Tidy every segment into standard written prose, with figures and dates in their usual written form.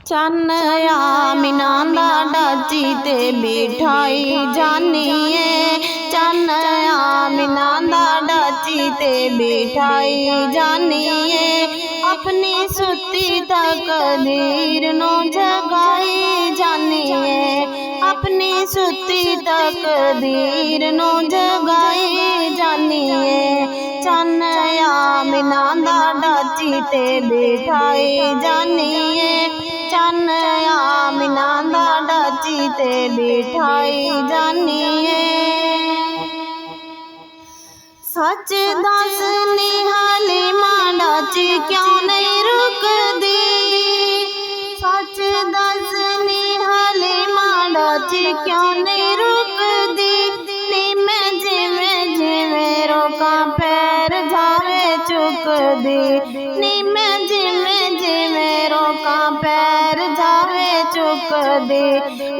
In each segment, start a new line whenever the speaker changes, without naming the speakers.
चन्न आमिना दा डाची ते बिठाई जानिए। चन्न आमिना दा डाची ते बिठाई जानिए। अपनी सुती तकदीर नो जगाई जानिए। अपनी सुती तकदीर नो जगाई जानिए। चन्न आमिना दा डाची ते बिठाई जानिए। चन्न आमिना दा डाची ते बिठाई जानिए। सच दस नी हलीमा डाची क्यों नहीं रुकदी। सच दस नी हलीमा डाची क्यों नहीं रुकदी। नी मैं जिवें जिवें रोका पैर जावे चुकदी। नी मैं जिवें जिवें रोका पैर जावे चुकदी।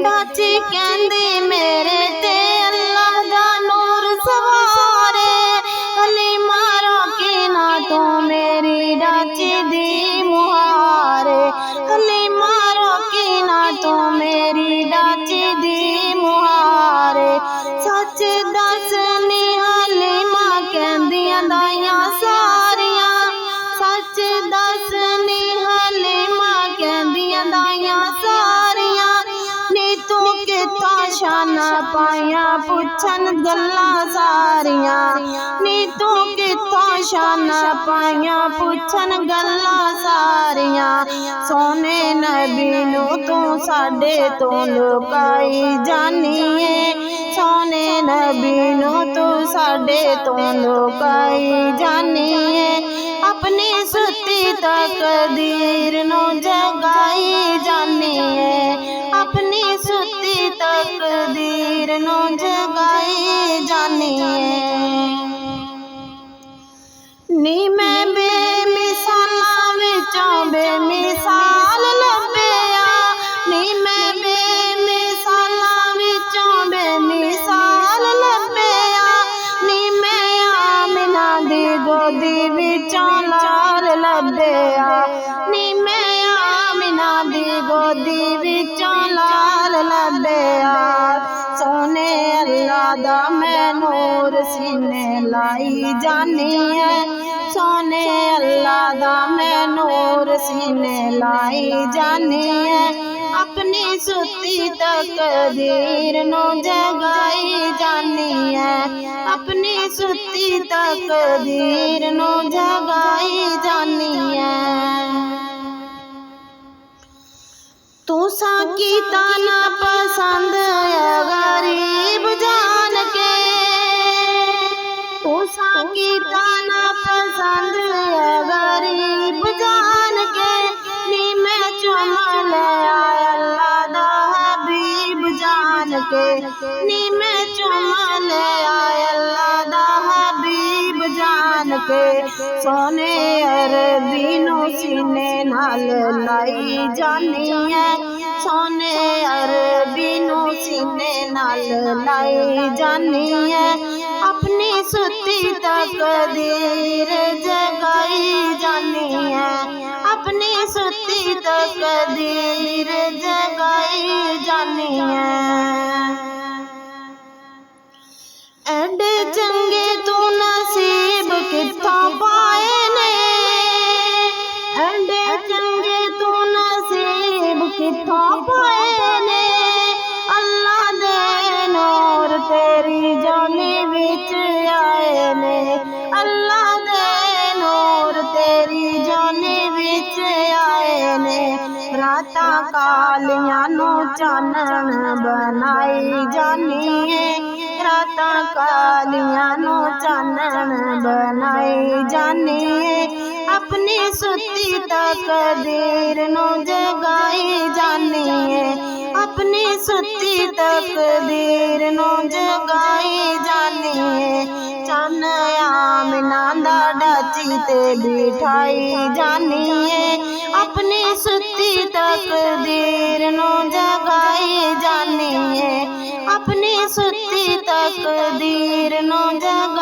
डाची कहंदी मेरे ते अल्लाह दा नूर सवारे। हलीमा रोकी ना तू मेरी डाची दी मुहारे। हलीमा रोकी ना तू मेरी डाची दी मुहारे। सच दस नी हलीमा कहंदियां दाइयां सारियां। सच दस नी हलीमा कहंदियां दाइयां सारियां। नी तू कित्थों शाना पाइयां पुछन गल्लां सारियां। नी तू कित्थों शाना पाइयां पुछन गल्लां सारियां। सोने नबी नू तू साडे तो लुकाई जानिए। सोने नबी नू तू साडे तो लुकाई जानिए। अपनी सुती तकदीर नो जगाई जानिए। अपनी सुती तकदीर नो जगाई जानिए। नी मैं बेमिसाला विचों बेमिसाल लभया। नी मैं बेमिसाला विचों बेमिसाल लभया। नी मैं आमिना दी गोदी विचों लाल लभया। नी मैं आमिना दी गोदी विचों लाल लभया। सोने अल्लाह दा मैं नूर सीने लाई जानिए। सोने अल्लाह दा मैं नूर सीने लाई जानिए। अपनी सुती तकदीर नो जगाई जानिए। अपनी सुती तकदीर नो जगाई जानिए। तुसा कीता ना पसंद गरीब जान के। तुसा कीता ना पसंद गरीब जान के। नी मैं चुम लिया अल्लाह दा हबीब जान के। नी मैं चुम लिया अल्लाह दा हबीब जान के। सोने अरबी नू सीने नाल लाई जानिए। सोने अरबी नू सीने नाल लाई जानिए। अपनी सुती तकदीर जगाई जानिए। अपनी सुती तकदीर जगाई जानिए। एडे चंगे तू नसीब कित्थों पाए ने। एडे चंगे तू नसीब कित्थों पाए ने। अल्लाह दे नूर तेरी जानी विच आए ने। अल्लाह दे नूर तेरी जानी विच आए ने। रातां कालियां नू चानन बनाई जानिए। रातां कालियां नू चानन बनाई जानिए। अपनी सुती तकदीर नो जगाई जानिए। अपनी सुती तकदीर नो जगाई जानिए। चन्न आमिना दा डाची ते बिठाई जानिए। अपनी सुती तकदीर नो जगाई जानिए। अपनी सुती तकदीर नो जगाई